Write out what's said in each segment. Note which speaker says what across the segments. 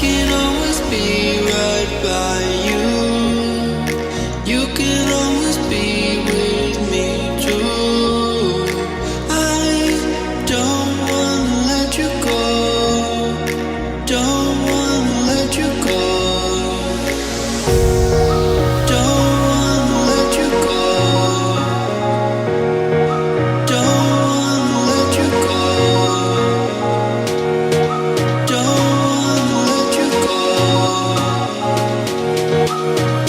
Speaker 1: can always be right by you. You can always be with me too. I don't wanna let you go. Don't wanna let you go. Don't wanna let you go. Don't wanna let you go. Don't wanna let you go.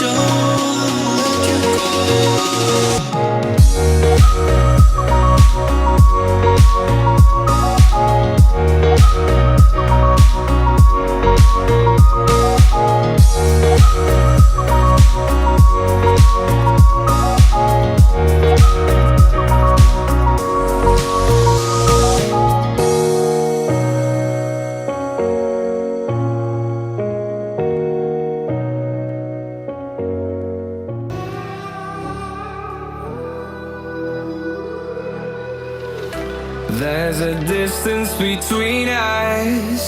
Speaker 1: Don't wanna let you go.
Speaker 2: There's a distance between us.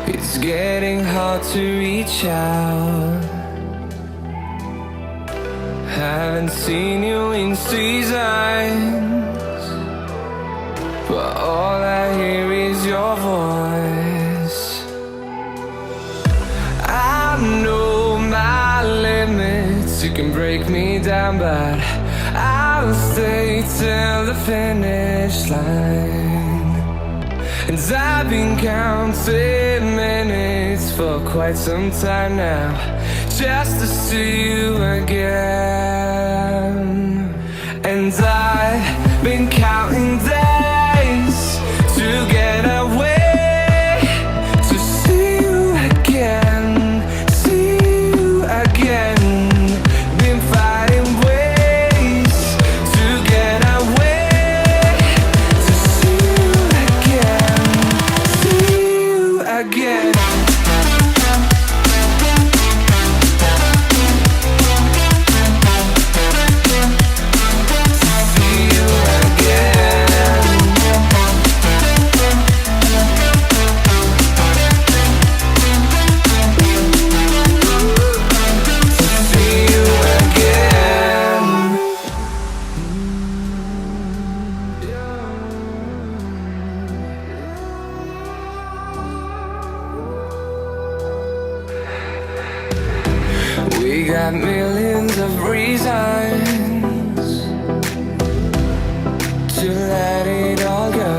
Speaker 2: It's getting hard to reach out. Haven't seen you in seasons, but all I hear is your voice. I know my limits. You can break me down, but I'll stay till the finish line. And I've been counting minutes for quite some time now, just to see you again. And I've been counting days to get away, to see you again, see you again. Been fighting ways to get away, to see you again, see you again. We got millions of reasons to let it all go.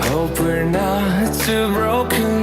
Speaker 2: Hope we're not too broken